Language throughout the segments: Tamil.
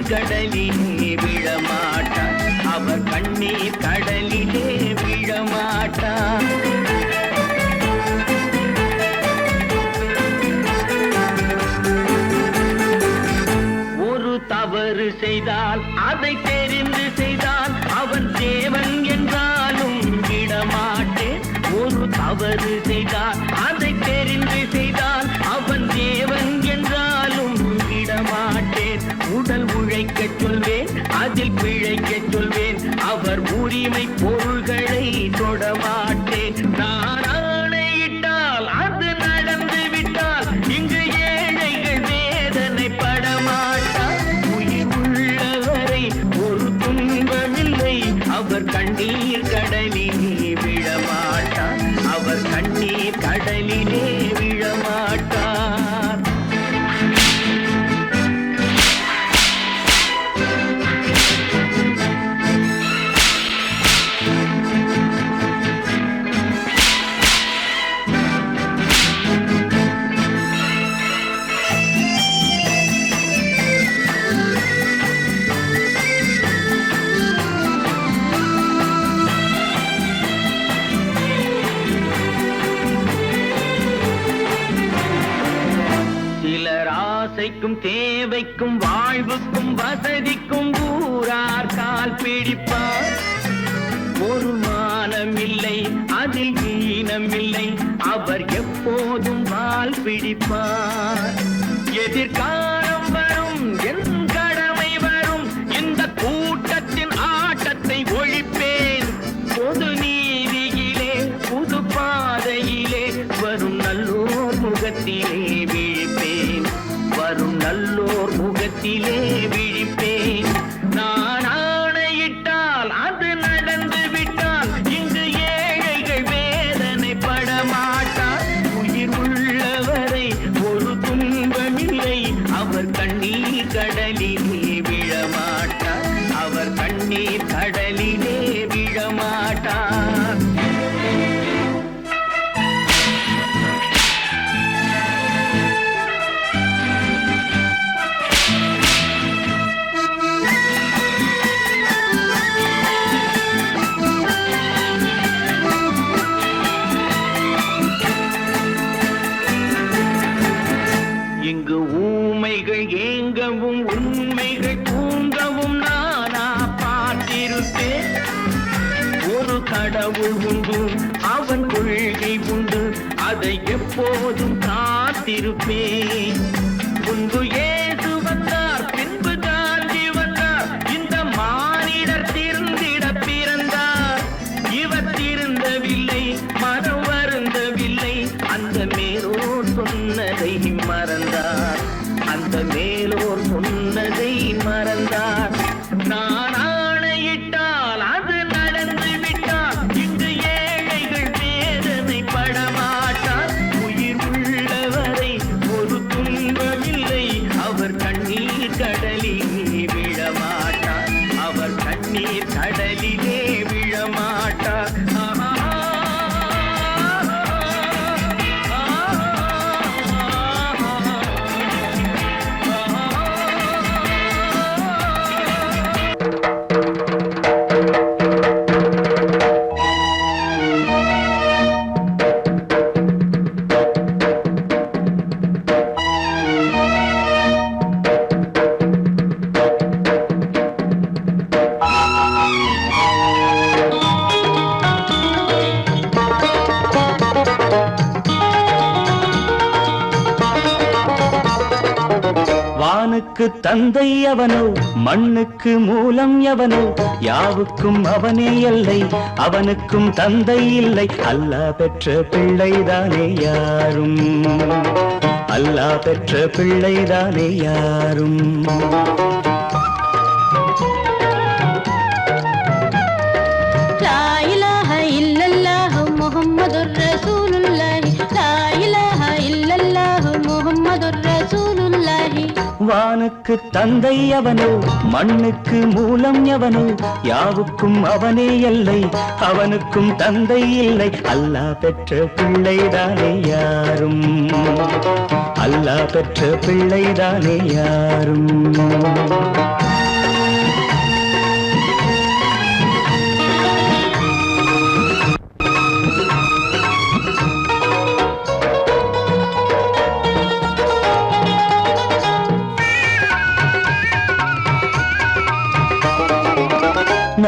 கடலிலே விழமாட்டார், அவர் கண்ணீர் கடலிலே விழமாட்டார். ஒரு தவறு செய்தால் அதை தெரிந்து செய்தால் அவன் தேவன் என்றாலும் விடமாட்டேன். ஒரு தவறு செய்தால் அதை தெரிந்து செய்தால் அவன் தேவன் என்றாலும் விடமாட்டேன். உடல் உழைக்கச் சொல்வேன், அதில் பிழைக்கச் சொல்வேன், அவர் உரிமை பொருள்களை தொடமாட்டேன். நான் ஆணையிட்டால் அது நடந்து விட்டால் இங்கு ஏழைகள் வேதனை படமாட்டார். உயிர் உள்ளவரை ஒரு துன்பமில்லை, அவர் கண்ணீர் கடலிலே விழமாட்டார், அவர் கண்ணீர் கடலிலே விழமாட்டார். ஆசைக்கும் தேவைக்கும் வாழ்வுக்கும் வசதிக்கும் ஊரார் கால் பிடிப்பார். ஒரு மானமில்லை, அதில் ஈனமில்லை, அவர் எப்போதும் வால் பிடிப்பார். எதிர்காலம் வரும், என் கடமை வரும், இந்த கூட்டத்தின் ஆட்டத்தை ஒழிப்பேன். பொது நீதியிலே புது பாதையிலே வரும் நல்லோர் முகத்திலே விழிப்பேன், வரும் நல்லோர் முகத்திலே விழிப்பேன். நான் ஆணையிட்டால் அது நடந்து விட்டால் இங்கு ஏழைகள் வேதனை படமாட்டார். உயிர் உள்ளவரை ஒரு துன்பமில்லை, அவர் கண்ணீர் கடலிலே விழமாட்டார், அவர் கண்ணீர் கடலிலே விழமாட்டார். இங்கு ஊமைகள் ஏங்கவும் உண்மைகள் தூங்கவும் நானா பார்த்திருப்பேன். ஒரு கடவுள் உண்டு, அவன் கொள்கை உண்டு, அதை எப்போதும் காத்திருப்பேன். முன்பு இயேசு வந்தார், பின்பு காந்தி வந்தார், இந்த மானிடர் திருந்திட பிறந்தார். இவர் திருந்தவில்லை, மனம் வருந்தவில்லை, அந்த மேலோர் சொன்னதை மறந்தார், அந்த மேலோர் சொன்னதை மறந்தார். நான் ஆணையிட்டால் அது நடந்து விட்டால் இங்கு ஏழைகள் வேதனை படமாட்டார். உயிர் உள்ளவரை ஒரு துன்பமில்லை, அவர் கண்ணீர் கடலிலே விழமாட்டார், அவர் கண்ணீர் கடலிலே விழமாட்டார். வானுக்கு தந்தை அவனோ, மண்ணுக்கு மூலம் எவனோ, யாவுக்கும் அவனே எல்லை, அவனுக்கும் தந்தை இல்லை. அல்லாஹ் பெற்ற பிள்ளைதானே யாரும், அல்லாஹ் பெற்ற பிள்ளைதானே யாரும். லா இலாஹ இல்லல்லாஹு முஹம்மதுர் ரசூலுல்லாஹி, லா இலாஹ இல்லல்லாஹு முஹம்மதுர் ரசூலுல்லாஹி. வானுக்கு தந்தை அவனோ, மண்ணுக்கு மூலம் எவனோ, யாவுக்கும் அவனே எல்லை, அவனுக்கும் தந்தை இல்லை. அல்லாஹ் பெற்ற பிள்ளைதானே யாரும், அல்லாஹ் பெற்ற பிள்ளைதானே யாரும்.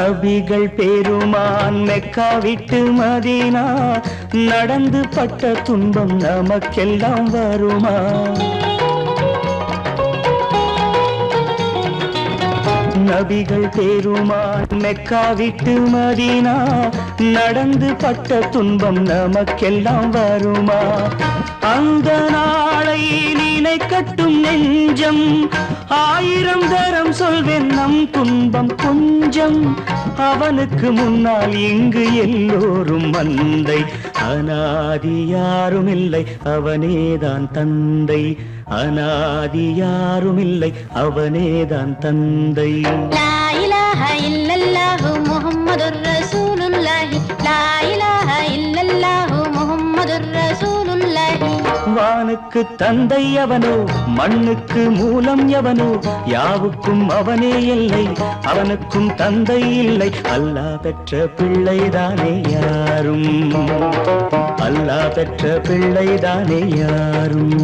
நபிகள் பெருமான் மெக்கா விட்டு மதீனா நடந்து பட்ட துன்பம் நமக்கெல்லாம் வருமா? நபிகள் பெருமான் மெக்கா விட்டு மதீனா நடந்து பட்ட துன்பம் நமக்கெல்லாம் வருமா? அந்த நாளை நினைக்கட்டும் நெஞ்சம், 1000 தரம் சொல்வேன் நம் துன்பம் கொஞ்சம். அவனுக்கு முன்னால் இங்கு எல்லோரும் மந்தை, அனாதி யாரும் இல்லை அவனேதான் தந்தை. அனாதி யாரும் இல்லை அவனேதான் தந்தை. லா இலாஹ இல்லல்லாஹு முஹம்மதுர் ரசூலுல்லாஹி, லா இலாஹ இல்லல்லாஹு முஹம்மதுர் ரசூலுல்லாஹி. வானுக்கு தந்தை அவனோ, மண்ணுக்கு மூலம் எவனோ, யாவுக்கும் அவனே எல்லை, அவனுக்கும் தந்தை இல்லை. அல்லாஹ் பெற்ற பிள்ளைதானே யாரும், அல்லாஹ் பெற்ற பிள்ளைதானே யாரும்.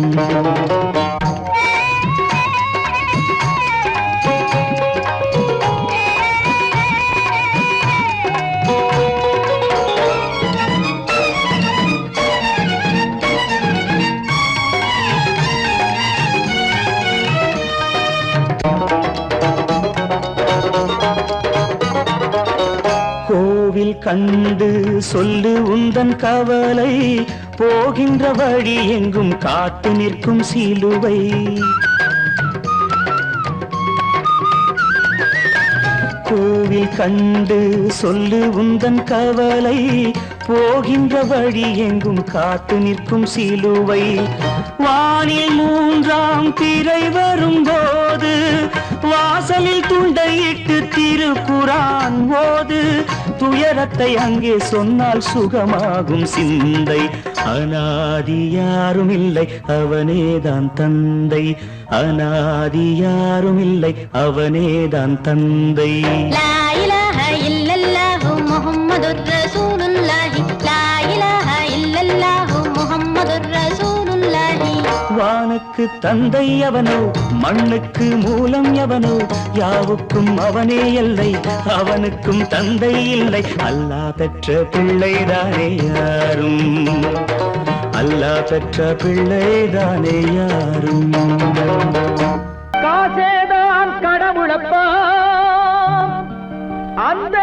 கோவில் கண்டு சொல்லு உந்தன் கவலை, போகின்ற வழி எங்கும் காத்து நிற்கும் சிலுவை. கோவில் கண்டு சொல்லு உந்தன் கவலை, போகின்ற வழி எங்கும் காத்து நிற்கும் சிலுவை. வானில் 3ஆம் பிறை வரும்போது வாசலில் துண்டையிட்டு திருக்குரான் ஓது. துயரத்தை அங்கே சொன்னால் சுகமாகும் சிந்தை. அனாதி யாரும் இல்லை அவனேதான் தந்தை, அனாதி யாரும் இல்லை அவனேதான் தந்தை. லா இலாஹ இல்லல்லாஹு முஹம்மதுர் ரசூலுல்லாஹி, லா இலாஹ இல்லல்லாஹு முஹம்மதுர் ரசூலுல்லாஹி. வானுக்கு தந்தை அவனோ, மண்ணுக்கு மூலம் எவனோ, யாவுக்கும் அவனே எல்லை, அவனுக்கும் தந்தை இல்லை. அல்லாஹ் பெற்ற பிள்ளைதானே யாரும், அல்லாஹ் பெற்ற பிள்ளைதானே யாரும். காசேதான் கடவுளப்பா, அந்த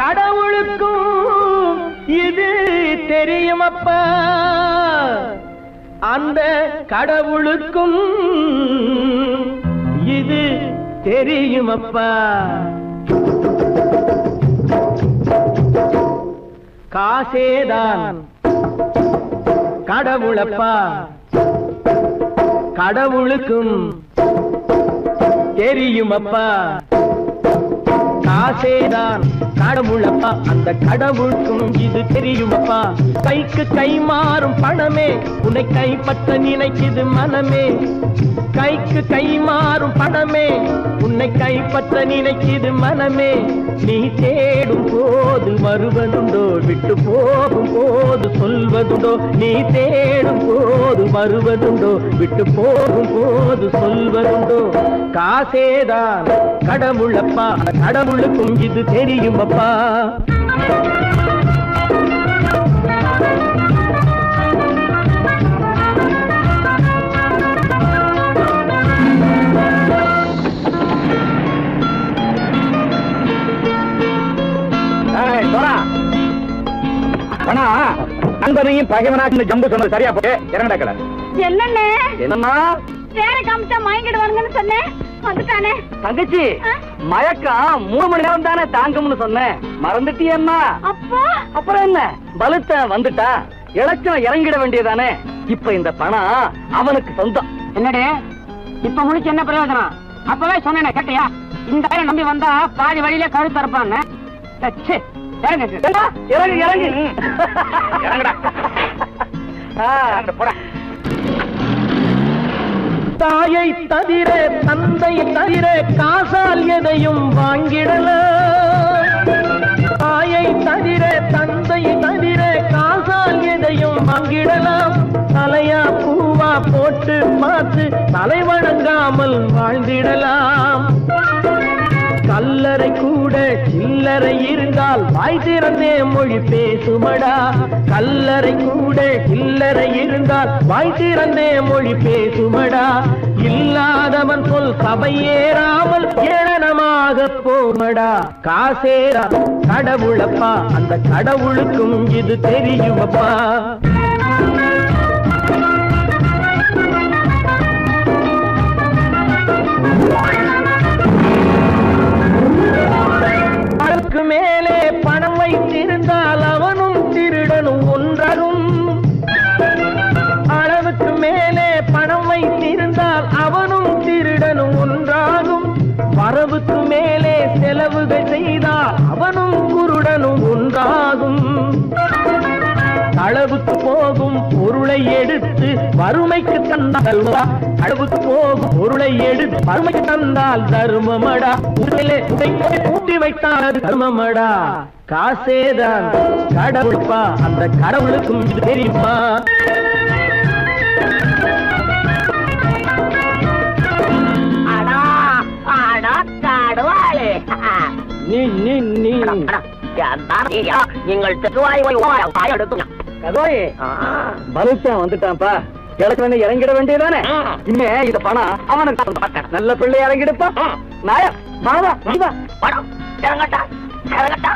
கடவுளுக்கும் இது தெரியுமப்பா, அந்த கடவுளுக்கும் இது தெரியுமப்பா. காசேதான் கடவுளப்பா, கடவுளுக்கும் தெரியுமப்பா. காசேதான் கடவுளப்பா, அந்த கடவுளுக்கும் இது தெரியுமப்பா. கைக்கு கை மாறும் பணமே உன்னை கைப்பற்ற நினைக்குது மனமே. கைக்கு கை மாறும் பணமே உன்னை கைப்பற்ற நினைக்குது மனமே. நீ தேடும் போது வருவதுண்டோ, விட்டு போகும் போது சொல்வதுண்டோ. நீ தேடும் போது வருவதுண்டோ, விட்டு போகும் போது சொல்வதுண்டோ. காசேதான் கடவுளப்பா, கடவுளுக்கும் இது தெரியுமப்பா. நண்பனையும் பகைவனாக்கு ஜம்பு சொன்னது சரியா போட்டு இறங்கடா கடை. என்னண்ணே என்னம்மா வேற காமிச்சா மயங்கிடுவாங்கன்னு சொன்னேன், வந்துட்டானே. தங்கச்சி மயக்கம் 3 மணி நேரம் தானே தாங்கும்னு சொன்னேன், மறந்துட்டியம்மா? அப்பா அப்புறம் என்ன, பலுத்த வந்துட்டா இலச்சம் இறங்கிட வேண்டியதானே. இப்ப இந்த பணம் அவனுக்கு சொந்தம். என்னடே இப்ப முடிச்சு என்ன பிரயோஜனம்? அப்பவே சொன்னேன் கேட்டியா? இந்த பேரை நம்பி வந்தா பாதி வழியில கழுத்து தரப்பான்னு. இறங்கு இறங்கு இறங்குடா. தாயை தவிர தந்தை தவிர காசால் எதையும் வாங்கிடலாம். தாயை தவிர தந்தை தவிர காசால் எதையும் வாங்கிடலாம். தலையா பூவா போட்டு பார்த்து தலை வணங்காமல் வாழ்ந்திடலாம். கல்ல கல்லறை கூட சில்லறை இருந்தால் வாய் திறந்தே மொழி பேசுமடா. கல்லறை கூட சில்லறை இருந்தால் வாய் திறந்தே மொழி பேசுமடா. இல்லாதவன் சொல் சபையேறாமல் ஏளனமாக போமடா. காசேரா கடவுளப்பா, அந்த கடவுளுக்கும் இது தெரியுமப்பா. அளவுக்கு மேலே பணம் வைத்திருந்தால் அவனும் திருடனும் ஒன்றாகும். அளவுக்கு மேலே பணம் வைத்திருந்தால் அவனும் திருடனும் ஒன்றாகும். வரவுக்கு மேலே செலவுகள் செய்தால் அவனும் குருடனும் ஒன்றாகும். அளவுக்கு போகும் பொருளை எடுத்து வறுமைக்கு தந்தால் அளவுக்கு போகும் பொருளை எடுத்து வறுமைக்கு தந்தால் தர்மமடா. கூட்டி வைத்தால் அது தர்மமடா. காசேதான் கடவுள்பா, அந்த கடவுளுக்கும் இது தெரியுமா? நீ நீ நீ பலுத்தான் வந்துட்டான்ப்பா. கிழக்கு இறங்கிட வேண்டியதானே. இனிமே இந்த பணம் அவனுக்கு நல்ல பிள்ளை இறங்கிடுப்பா. நாயா மாவா இறங்கட்டா இறங்கட்டா.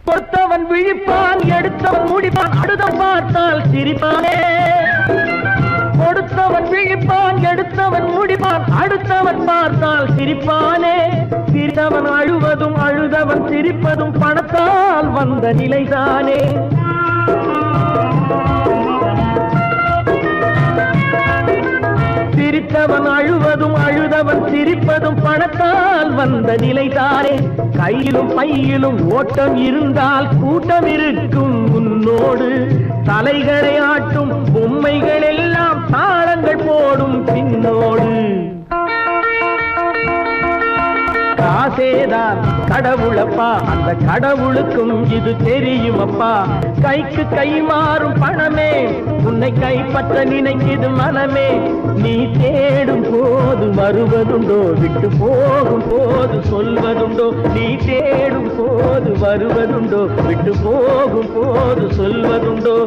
கொடுத்தவன் விழிப்பான், எடுத்தவன் முடிப்பான், அடுத்தவன் பார்த்தால் சிரிப்பானே. கொடுத்தவன் விழிப்பான், எடுத்தவன் முடிப்பான், அடுத்தவன் பார்த்தால் சிரிப்பானே. சிரித்தவன் அழுவதும் அழுதவன் சிரிப்பதும் பணத்தால் வந்த நிலைதானே. சிரித்தவன் அழுவதும் அழுதவன் சிரிப்பதும் பணத்தால் வந்த நிலைதானே. கையிலும் பையிலும் ஓட்டம் இருந்தால் கூட்டம் இருக்கும் உன்னோடு. தலைகளை ஆட்டும் பொம்மைகள் எல்லாம் தாளங்கள் போடும் பின்னோடு. காசேதான் கடவுளப்பா, அந்த கடவுளுக்கும் இது தெரியுமப்பா. கைக்கு கை மாறும் பணமே உன்னை கைப்பற்ற நினைக்குது மனமே. நீ தேடும் போது வருவதுண்டோ, விட்டு போகும் போது சொல்வதுண்டோ. நீ தேடும் போது வருவதுண்டோ, விட்டு போகும் போது சொல்வதுண்டோ.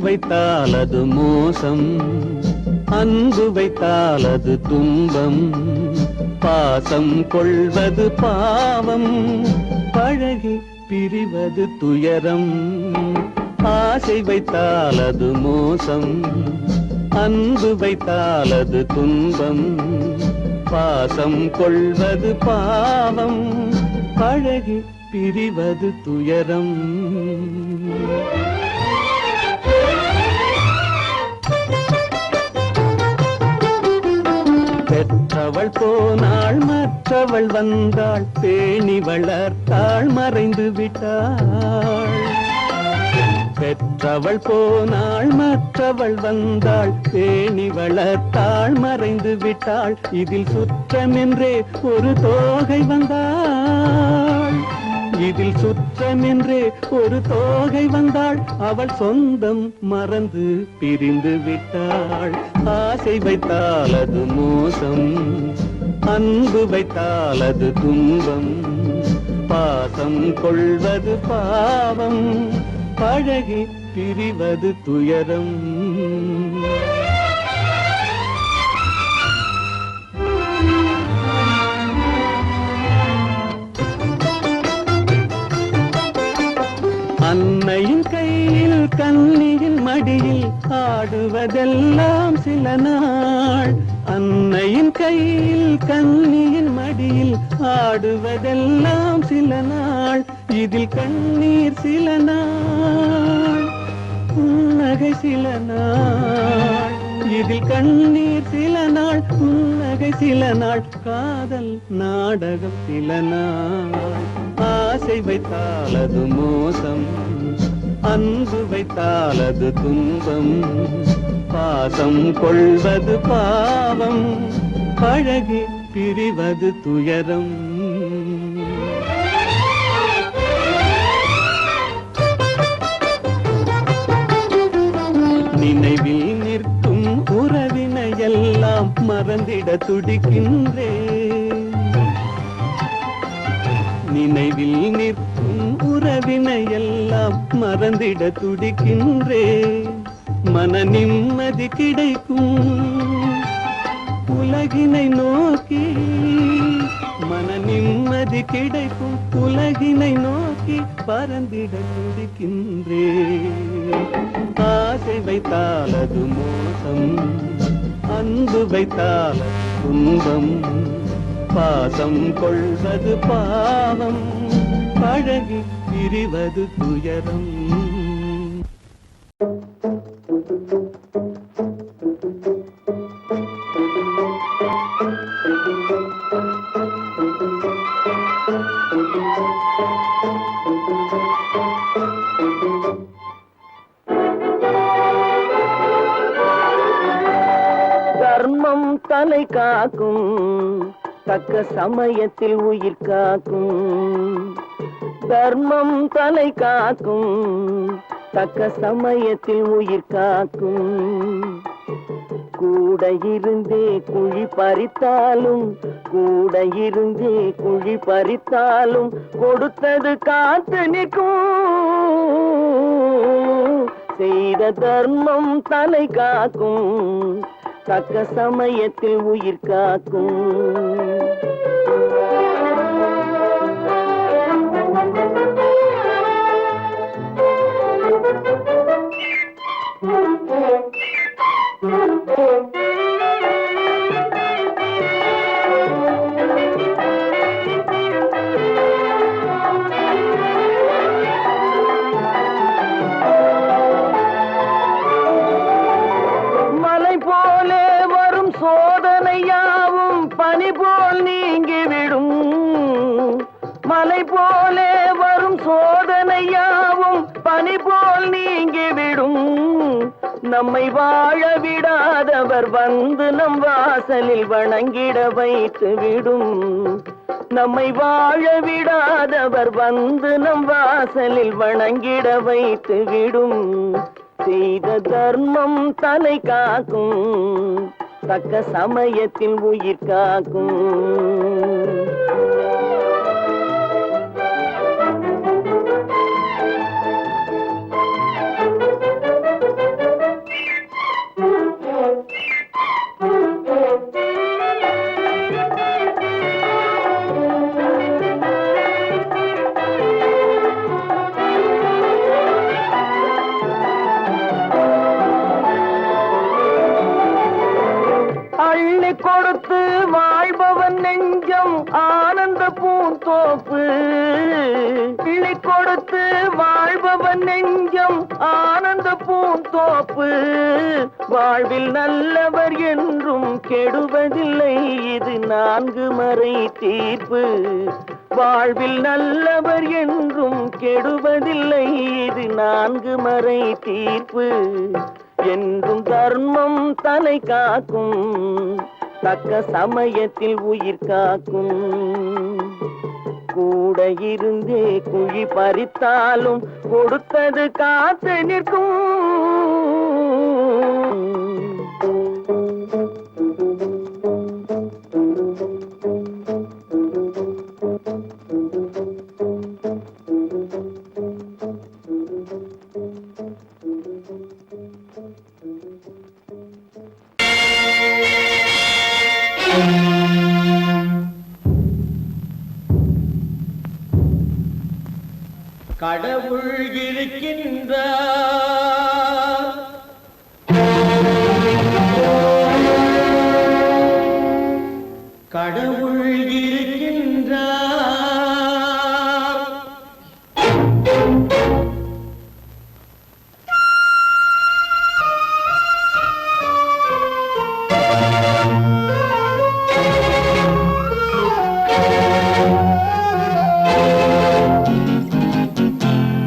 வைத்தால் அது மோசம், அன்பு வைத்தால் அது துன்பம். பாசம் கொள்வது பாவம், பழகி பிரிவது துயரம். ஆசை வைத்தால் அது மோசம், அன்பு வைத்தால் அது துன்பம். பாசம் கொள்வது பாவம், பழகி பிரிவது துயரம். பெற்றவள் போனாள் மற்றவள் வந்தாள், பேணி வளர்த்தாள் மறைந்து விட்டாள். பெற்றவள் போனாள் மற்றவள் வந்தாள், பேணி வளர்த்தாள் மறைந்து விட்டாள். இதில் சுற்றமென்றே ஒரு தோகை வந்தாள், இதில் சுற்றமென்றே ஒரு தோகை வந்தாள். அவள் சொந்தம் மறந்து பிரிந்து விட்டாள். ஆசை வைத்தால் அது மோசம், அன்பு வைத்தால் அது துன்பம். பாசம் கொள்வது பாவம், பழகி பிரிவது துயரம். மடியில் ஆடுவதெல்லாம் சில நாள், அன்னையின் கையில் கண்ணியின் மடியில் ஆடுவதெல்லாம் சில நாள், இதில் கண்ணீர் சில நாள், புன்னகை சில நாள், இதில் கண்ணீர் சில நாள், புன்னகை சில நாள், காதல் நாடகம் சில நாள். ஆசை வைத்தால் அது மோசம், அன்பு வைத்தால் அது துன்பம், பாசம் கொள்வது பாவம், பழகி பிரிவது துயரம். நினைவில் நிற்கும் உறவினையெல்லாம் மறந்திட துடிக்கின்றேன், நினைவில் நிற்கும் உறவினையெல்லாம் மறந்திட துடிக்கின்றேன். மன நிம்மதி கிடைக்கும் உலகினை நோக்கி, மன நிம்மதி கிடைக்கும் உலகினை நோக்கி பறந்திட துடிக்கின்றேன். ஆசை வைத்தால் அது மோசம், அன்பு வைத்தால் துன்பம், பாசம் கொள்வது பாவம், பழகி பிரிவது துயரம். தர்மம் தலை காக்கும், தக்க சமயத்தில் உயிர் காக்கும். தர்மம் தலை காக்கும், தக்க சமயத்தில் உயிர் காக்கும். கூட இருந்தே குழி பறித்தாலும், கூட இருந்தே குழி பறித்தாலும், கொடுத்தது காத்து நிற்கும். செய்த தர்மம் தலை காக்கும், தக்க சமயத்தில் உயிர் காக்கும். மலை போலே வரும் சோதனையாவும் பனி போல் நீங்கிவிடும். மலை போலே வரும் சோதனையாவும் பனி போல் நீங்கிவிடும். நம்மை வாழ விடாதவர் வந்து நம் வாசலில் வணங்கிட வைத்து விடும். நம்மை வாழ விடாதவர் வந்து நம் வாசலில் வணங்கிட வைத்து விடும். செய்த தர்மம் தலை காக்கும், தக்க சமயத்தில் உயிர் காக்கும். அள்ளி கொடுத்து வாழ்பவன் நெஞ்சம் ஆனந்த பூந்தோப்பு. அள்ளி கொடுத்து வாழ்பவன் நெஞ்சம் ஆனந்த பூந்தோப்பு. வாழ்வில் நல்லவர் என்றும் கெடுவதில்லை, இது 4 மறை தீர்ப்பு. வாழ்வில் நல்லவர் என்றும் கெடுவதில்லை, இது 4 மறை தீர்ப்பு. என்றும் தர்மம் தலை காக்கும், தக்க சமயத்தில் உயிர் காக்கும். கூட இருந்தே குழி பறித்தாலும் கொடுத்தது காத்து நிற்கும். கடவுள் இருக்கின்றார், கடவுள் இருக்கின்றார்.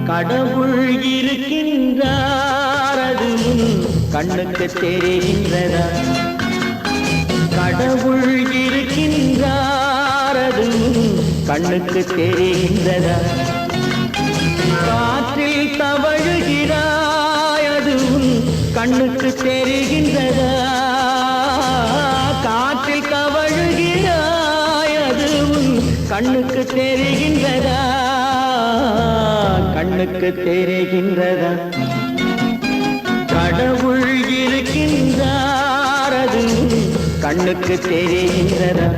கடவுள் இருக்கின்றார், அது முன் கண்ணுக்கு தெரிகின்றதா? கடவுள் இருக்கின்றார், அது முன் கண்ணுக்கு தெரிகின்றதா? காற்றில் தவழுகிறாய், அது உன் கண்ணுக்கு தெரிகின்றதா? காற்றில் தவழுகிறாய், அது உன் கண்ணுக்கு தெரிகின்றதா? கண்ணுக்கு தெரிகின்றதா? கடவுள் இருக்கின்றார், அது கண்ணுக்கு தெரிகின்றதா?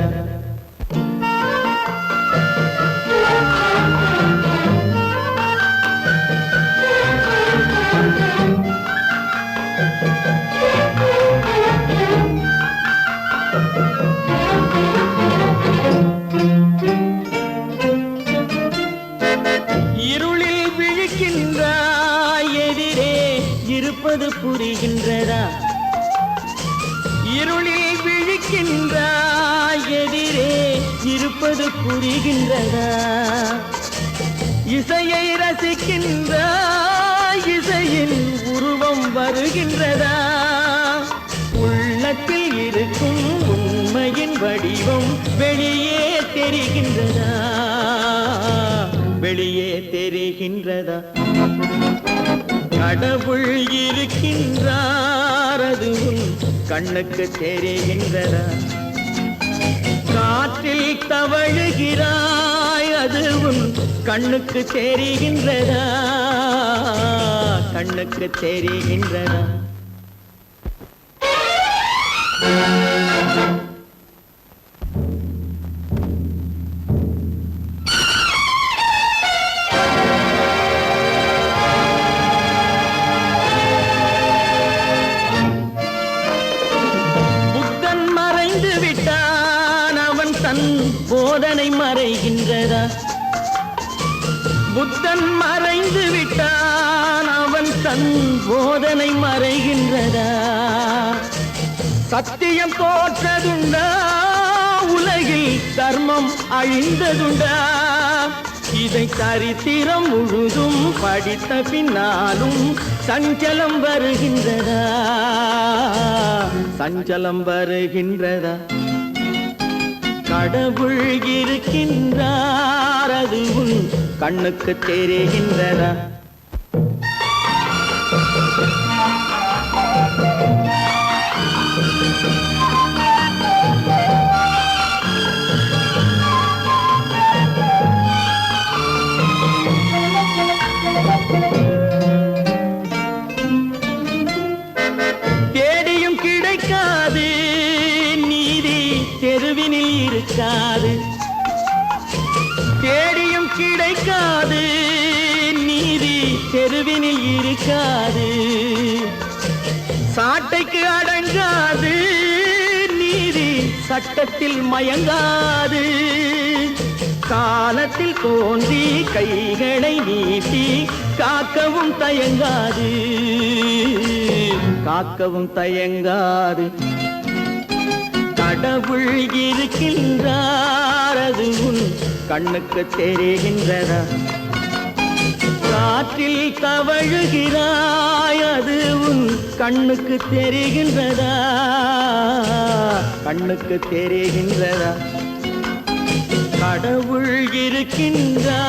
இருளில் விழிக்கின்றாய், எதிரே இருப்பது புரிகின்றதா? இருளில் விழிக்கின்றாய், எதிரே இருப்பது புரிகின்றதா? இசையை ரசிக்கின்றாய், இசையின் உருவம் வருகின்றதா? உள்ளத்தில் இருக்கும் உண்மையின் வடிவம் வெளியே தெரிகின்றதா? வெளியே தெரிகின்றதா? கடவுள் இருக்கின்றார், அது உன் கண்ணுக்கு தெரிகின்றதா? காற்றில் தவழுகிறாய், அது உன் கண்ணுக்கு தெரிகின்றதா? கண்ணுக்கு தெரிகின்றதா? போதனை மறைகின்றதா? புத்தன் மறைந்து விட்டான், அவன் தன் போதனை மறைகின்றதா? சத்தியம் தோற்றதுண்டா? உலகில் தர்மம் அழிந்ததுண்டா? இதை சரித்திரம் முழுதும் படித்த பின்னாலும் சஞ்சலம் வருகின்றதா? சஞ்சலம் வருகின்றதா? கடவுள் இருக்கின்றார், அது உன் கண்ணுக்கு தெரிகின்றதா? தேடியும் கிடைக்காது நீதி, தெருவினில் இருக்காது. தேடியும் கிடைக்காது நீதி, தெருவினில் இருக்காது. சாட்டைக்கு அடங்காது நீதி, சட்டத்தில் மயங்காது. காலத்தில் தோன்றி கைகளை நீட்டி காக்கவும் தயங்காது. காக்கவும் தயங்காது. கடவுள் இருக்கின்றார், அது உன் கண்ணுக்கு தெரிகின்றதா? காற்றில் தவழுகிறாய், அது உன் கண்ணுக்கு தெரிகின்றதா? கண்ணுக்கு தெரிகின்றதா? கடவுள் இருக்கின்றார்,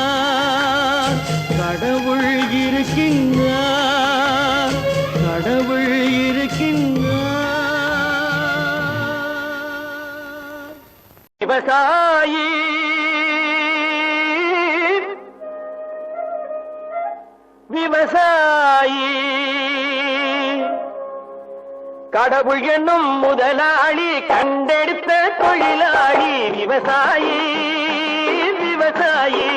கடவுள் இருக்கின்றார், கடவுள் இருக்கின்றார். விவசாயி விவசாயி கடவுள் என்னும் முதலாளி கண்டெடுத்த தொழிலாளி. விவசாயி விவசாயி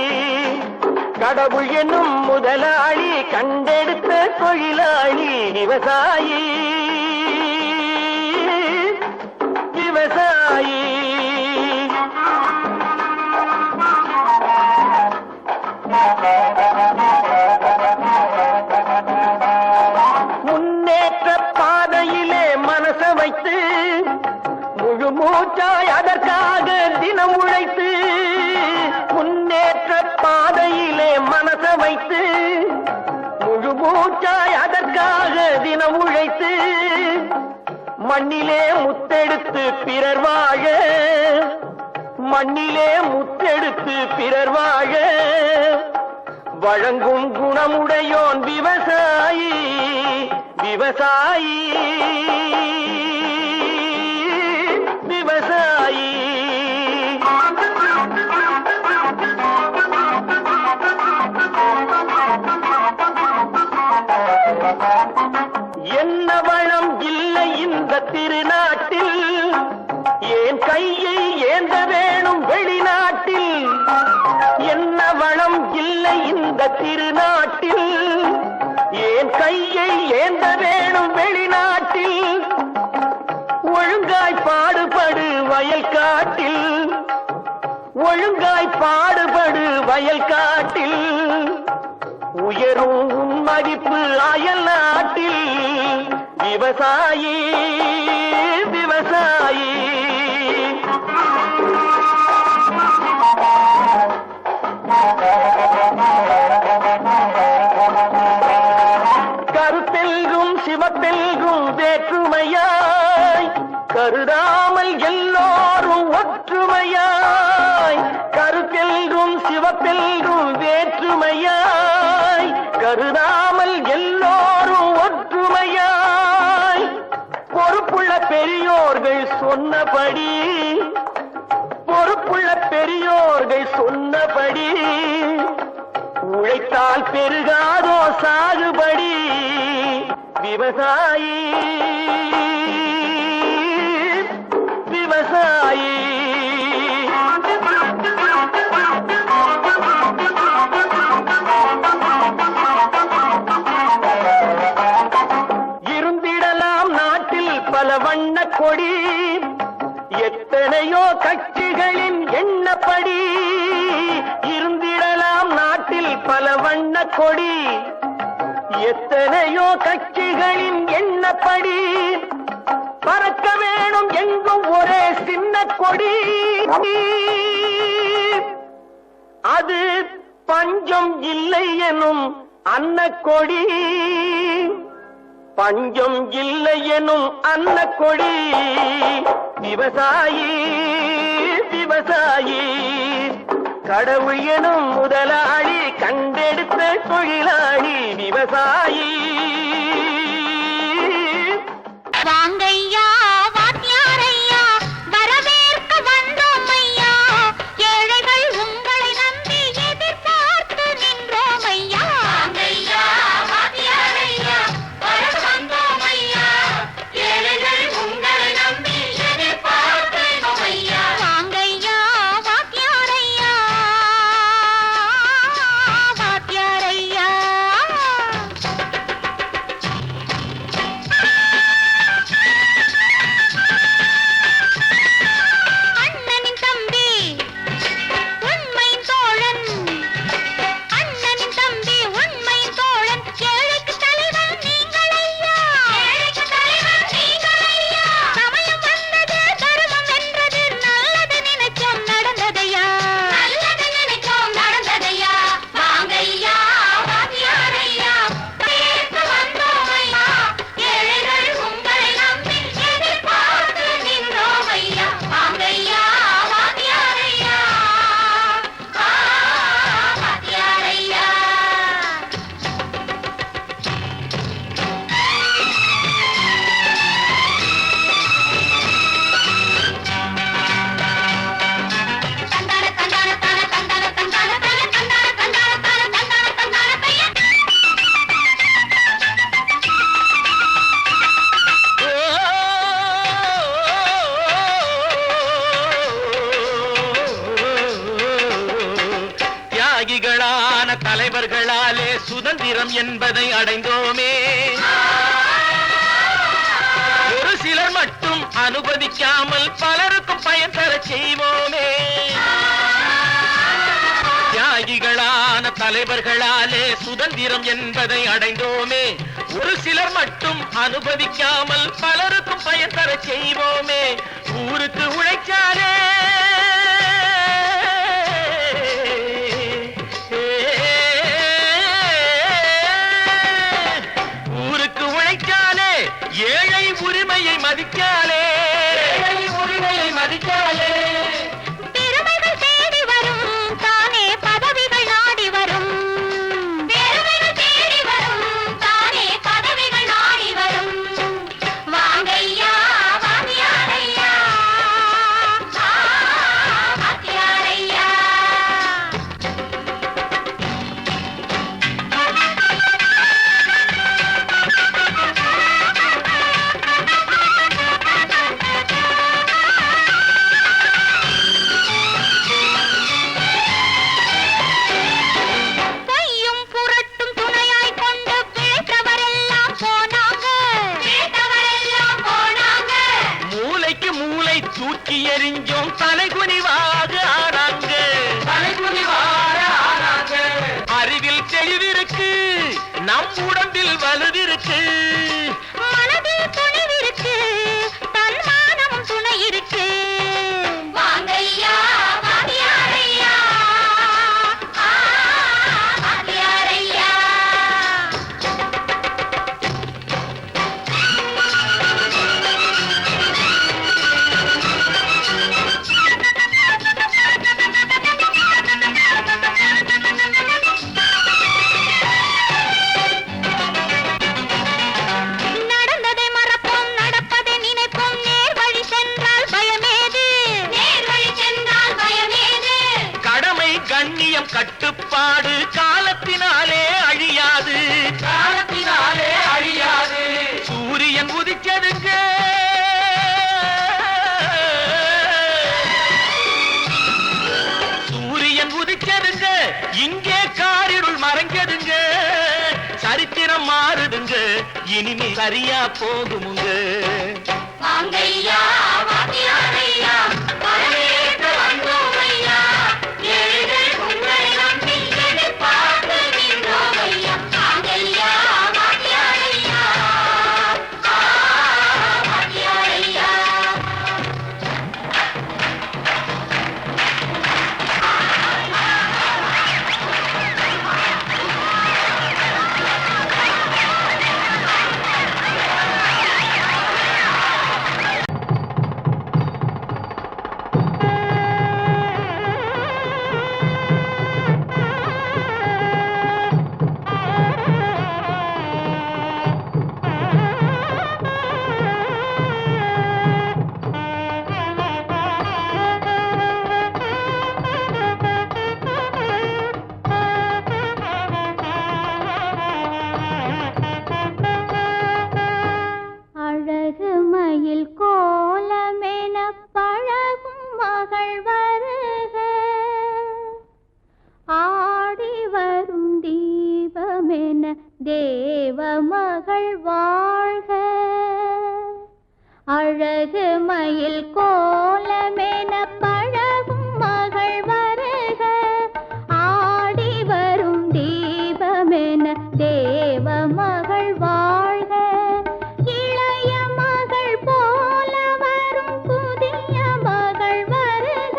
கடவுள் என்னும் முதலாளி கண்டெடுத்த தொழிலாளி. விவசாயி விவசாயி முன்னேற்ற பாதையிலே மனச வைத்து முழு மூச்சாய் அதற்காக தினம் உழைத்து முன்னேற்ற பாதையிலே மனச வைத்து முழு மூச்சாய் அதற்காக தினம் உழைத்து மண்ணிலே முத்தெடுத்து பிறர் வாழ மண்ணிலே முத்தெடுத்து பிறர் வாழ வழங்கும் குணமுடையோன் விவசாயி விவசாயி விவசாயி என்ன வளம் இல்லை இந்த திருநாட்டில் ஏன் கையை ஏந்த வேணும் வெளிநாட்டில் என்ன வளம் இல்லை இந்த திருநாட்டில் ஏன் கையை ஏந்த வேணும் வெளிநாட்டில் ஒழுங்காய் பாடுபடு வயல் காட்டில் ஒழுங்காய் பாடுபடு வயல் காட்டில் உயரும் உன் மதிப்பு அயல் நாட்டில் விவசாயி விவசாயி கருத்தெல்கும் சிவப்பெல்கும் வேற்றுமையாய் கருதாமல் எல்லோரும் ஒற்றுமையாய் கருத்தெல்கும் சிவப்பெல்கும் வேற்றுமையாய் கருதாமல் எல்லோரும் ஒற்றுமையாய் பொறுப்புள்ள பெரியோர்கள் சொன்னபடி பொறுப்புள்ள பெரியோர்கள் சொன்னபடி உழைத்தால் பெருகாதோ சாகுபடி விவசாயி விவசாயி இருந்திடலாம் நாட்டில் பல வண்ண கொடி எத்தனையோ கட்சிகளின் எண்ணப்படி இருந்திடலாம் நாட்டில் பல வண்ண கொடி எத்தனையோ கட்சிகளின் எண்ணப்படி பறக்க வேணும் எங்கும் ஒரே சின்ன கொடி அது பஞ்சம் இல்லை எனும் அன்னக்கொடி பஞ்சம் இல்லை எனும் அன்னக்கொடி விவசாயி விவசாயி கடவுள் எனும் முதலாளி கண்டெடுத்த தொழிலாளி விவசாயி வாங்கையா வாத்தியாரையா வரவேற்க வந்தோம் ஐயா ஏழைகள் உங்களை நம்பி எதிர்பார்த்து நின்றோம் ஐயா வாங்கையா வாத்தியாரையா வரவேற்க வந்தோம் ஐயா ஏழைகள் உங்களை நம்பி எதிர்பார்த்து நின்றோம் ஐயா வாங்கையா வாத்தியாரையா வாத்தியாரையா அண்ணனின் தம்பி உண்மையின் தோழன் அண்ணனின் தம்பி உண்மையின் தோழன் ஏழைக்கு தலைவன் நீங்கள் ஐயா ஏழைக்கு தலைவன் நீங்கள் ஐயா சமயம் வந்தது தர்மம் வென்றது நல்லது நினைச்சோம் நடந்ததையா நல்லது நினைச்சோம் நடந்ததையா வாங்கையா வாத்தியாரையா பேச வந்தோம் ஐயா ஏழைகள் உங்களை நம்பி எதிர்பார்த்து நின்றோம் ஐயா வாங்கையா வாத்தியாரையா வாத்தியாரையா தந்தான தந்தான தான தந்தான தந்தான தான தந்தான தந்தான தான தந்தான தந்தான பையா தியாகிகளான தலைவர்களாலே சுதந்திரம் என்பதை அடைந்தோமே ஒரு சிலர் மட்டும் அனுமதிக்காமல் பலருக்கும் பயன் தர செய்வோமே தியாகிகளான தலைவர்களாலே சுதந்திரம் என்பதை அடைந்தோமே. ஒரு சிலர் மட்டும் அனுபவிக்காமல் பலருக்கும் பயன் தர செய்வோமே. ஊருக்கு உழைச்சாலே ஊருக்கு உழைச்சாலே ஏழை உரிமையை மதிக்காலே பெருமைகள் தேடி வரும் தானே பதவிகள் நாடி வரும். பெருமைகள் தேடி வரும் தானே பதவிகள் நாடி வரும். வாங்கையா வாங்கியாரையா வாங்கியாரையா. பொய்யும் புரட்டும் துணையாய் கொண்டு பிழைத்தவரெல்லாம் போனாங்க. பிழைத்தவரெல்லாம் போனாங்க. மூளைக்கு மூளை தூக்கி எறிஞ்சோம் தலைகுனிவாக ஆனாங்க. அறிவில் தெளிவிருக்கு நம் உடம்பில் வலுவிருக்கு. மனதில் துணிவிருக்கு தன்மானமும் துணை இருக்கு. வாங்கையா வாங்கியாரையா வாங்கியாரையா. நடந்ததை மறப்போம் நடப்பதை நினைப்போம். நேர் வழி சென்றால் பயமேது. நேர் வழி சென்றால் பயமேது. கடமை கண்ணியம் கட்டுப்பாடு காலத்தினாலே அழியாது. சூரியன் உதிச்சதுங்க சூரியன் உதிச்சதுங்க இங்கே காரிருள் மறைஞ்சதுங்க. சரித்திரம் மாறுதுங்க இனிமே சரியா போகுமுங்க. வாங்கையா வாங்கியாரையா வரவேற்க வந்தோமையா. ஏழைகள் உங்களை நம்பி எதிர்பார்த்து நின்றோமையா. வாங்கையா வாங்கியாரையா வாங்கியாரையா. அழகு மயில் கோலமென பழகும் மகள் வருக. ஆடி வரும் தீபமென தேவ மகள் வாழ்க. அழகு மயில் கோலமென பழகும் மகள் வருக. ஆடி வரும் தீபமென தேவ மகள் வாழ்க. இளைய மகள் போல வரும் புதிய மகள் வருக.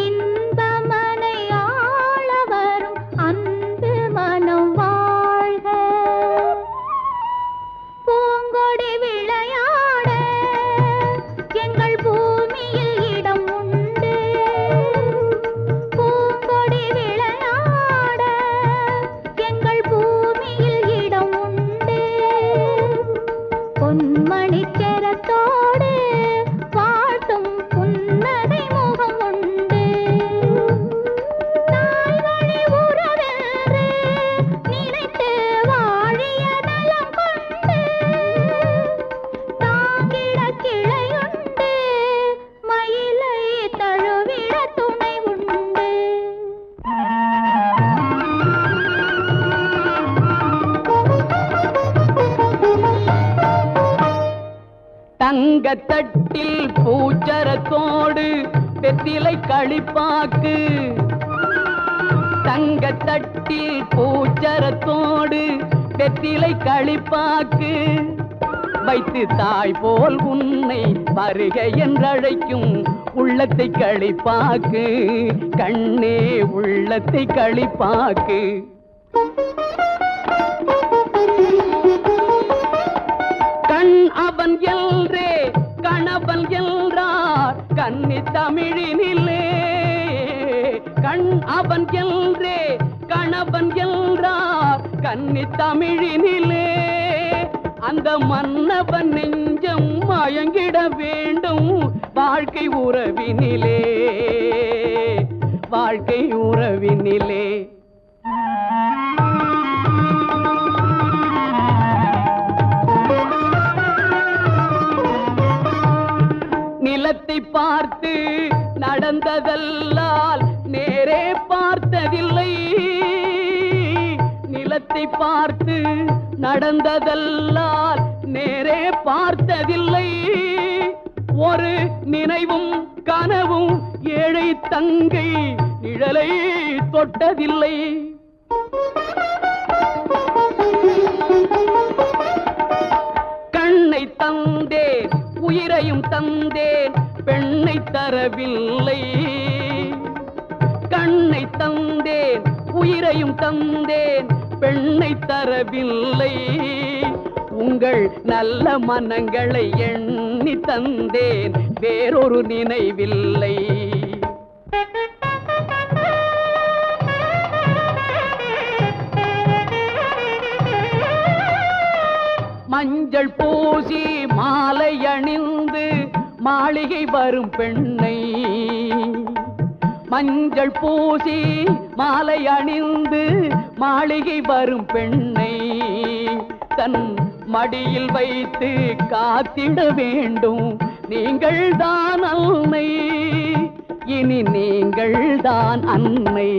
இன்பமனை ஆள வரும் அன்பு மனம் வாழ்க. பூங்கொடி விளையாட எங்கள் பூமியில் இடம் உண்டு. பூங்கொடி விளையாட எங்கள் பூமியில் இடம் உண்டு. பொன்மணிச்சரத்தோடு வாழ்த்தும் புன்னகை முகம் உண்டு. தாய்வழி உறவென்று நினைத்து வாழிய நலம் கொண்டு. தாங்கிட கிளையுண்டு மயிலை தழுவிட துணை உண்டு. தங்கத்தட்டில் பூச்சரத்தோடு வெத்திலை களிப்பாக்கு. தங்கத்தட்டில் பூச்சரத்தோடு வெற்றிலை களிப்பாக்கு வைத்து தாய் போல் உன்னை வருக என்றழைக்கும் உள்ளத்தை களிப்பாக்கு கண்ணே உள்ளத்தை களிப்பாக்கு. கண் அவன் எல்ரே கணவன் என்றார் கன்னி தமிழினிலே. கண் அவன் எல்ரே கணவன் என்றார் கன்னி தமிழினிலே. அந்த மன்னவன் நெஞ்சம் மயங்கிட வேண்டும் வாழ்க்கை உறவினிலே, வாழ்க்கை உறவினிலே. நிலத்தை பார்த்து நடந்ததல்லால் நேரே பார்த்ததில்லை. நிலத்தை பார்த்து நடந்ததல்லால் நேரே பார்த்ததில்லை. ஒரு நினைவும் கனவும் ஏழை தங்கை நிழலை தொட்டதில்லை. கண்ணை தந்தேன் உயிரையும் தந்தேன் பெண்ணை தரவில்லை. கண்ணை தந்தேன் உயிரையும் தந்தேன் பெண்ணை தரவில்லை. உங்கள் நல்ல மனங்களை எண்ணி தந்தேன் வேறொரு நினைவில்லை. மஞ்சள் பூசி மாலை அணிந்து மாளிகை வரும் பெண்ணை, மஞ்சள் பூசி மாலை அணிந்து மாளிகை வரும் பெண்ணை தன் மடியில் வைத்து காத்திட வேண்டும். நீங்கள் தான் அன்னை, இனி நீங்கள் தான் அன்னை.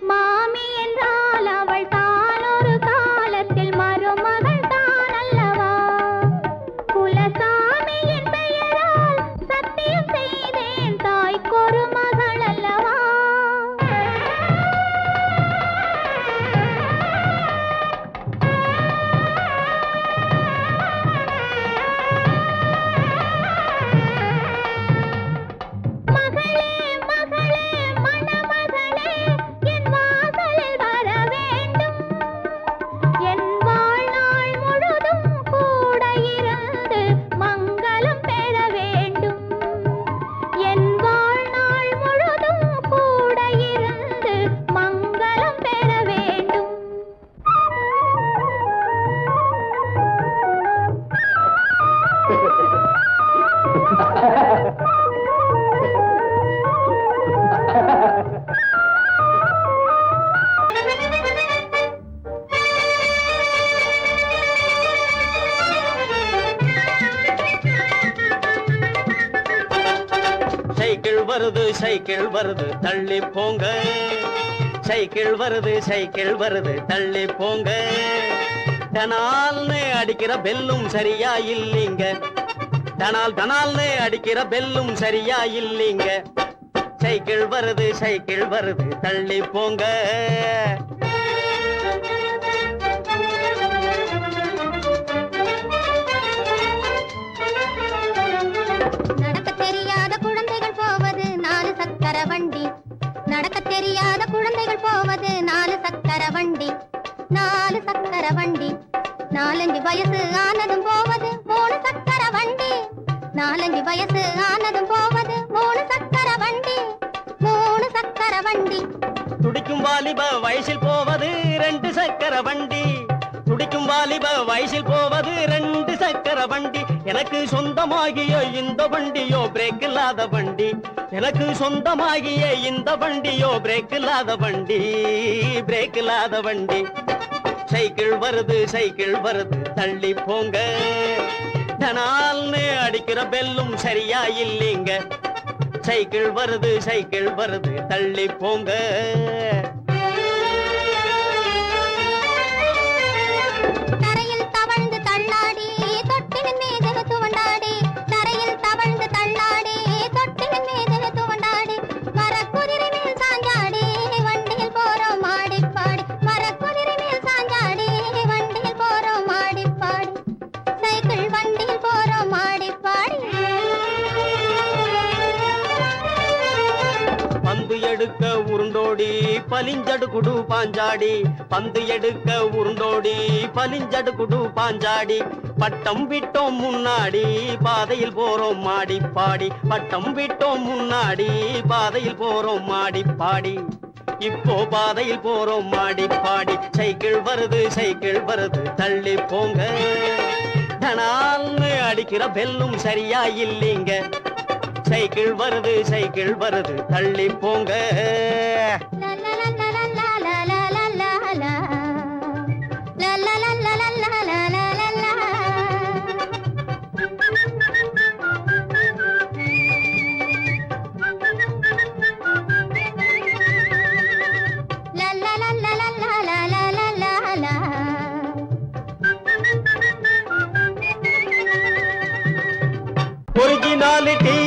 மாமி என்றால் அவள் தான் ஒரு காலத்தில் மருமகள் தான் அல்லவா? குலசாமியின் பெயரால் சத்தியம் செய்தேன் தாய்க்கொரு மகள் அல்லவா? மகளே மகளே மணமகளே என் வாசலில் வர வேண்டும். என் வாழ்நாள் முழுதும் கூட இருந்து மங்களம் பெற வேண்டும். என் வாழ்நாள் முழுதும் கூட இருந்து மங்களம் பெற வேண்டும். சைக்கிள் வருது சைக்கிள் வருது தள்ளி போங்க. சைக்கிள் வருது சைக்கிள் வருது தள்ளி போங்க. டனால்னு அடிக்கிற பெல்லும் சரியா இல்லீங்க. டனால் டனால்னு அடிக்கிற பெல்லும் சரியா இல்லீங்க. சைக்கிள் வருது சைக்கிள் வருது தள்ளி போங்க. நடக்க தெரியாத குழந்தைகள் போவது 4 சக்கர வண்டி. நடக்க தெரியாத குழந்தைகள் போவது 4 சக்கர வண்டி. 4 சக்கர வண்டி. 4-5 வயசு ஆனதும் போவது 3 சக்கர வண்டி. 4-5 வயசு ஆனதும் போவது 3 சக்கர வண்டி. 3 சக்கர வண்டி. துடிக்கும் வாலிப வயசில் போவது 2 சக்கர வண்டி. துடிக்கும் வாலிப வயசில் போவது 2 சக்கர வண்டி. எனக்கு சொந்தமாகிய இந்த வண்டியோ பிரேக் இல்லாத வண்டி. எனக்கு சொந்தமாகிய இந்த வண்டியோ பிரேக் இல்லாத வண்டி. பிரேக் இல்லாத வண்டி. சைக்கிள் வருது சைக்கிள் வருது தள்ளி போங்க. டனால்னு அடிக்கிற பெல்லும் சரியா இல்லீங்க. சைக்கிள் வருது சைக்கிள் வருது தள்ளி போங்க. தரையில் தவழ்ந்து தள்ளாடி தொட்டிலின் மீது துவண்டாடி. தரையில் தவழ்ந்து தள்ளாடி தொட்டிலின் பலிஞ்சடு குடு பாஞ்சாடி பந்து எடுக்க உருண்டோடி பலிஞ்சடு குடு பாஞ்சாடி பட்டம் விட்டோம் முன்னாடி பாதையில் போறோம் மாடி பாடி பட்டம் விட்டோம் முன்னாடி பாதையில் போறோம் மாடி பாடி இப்போ பாதையில் போறோம் மாடி பாடி சைக்கிள் வருது தள்ளி போங்க தனால்னு அடிக்கிற பெல்லும் சரியா இல்லைங்க சைக்கிள் வருது தள்ளி போங்க ஒரிஜினாலிட்டி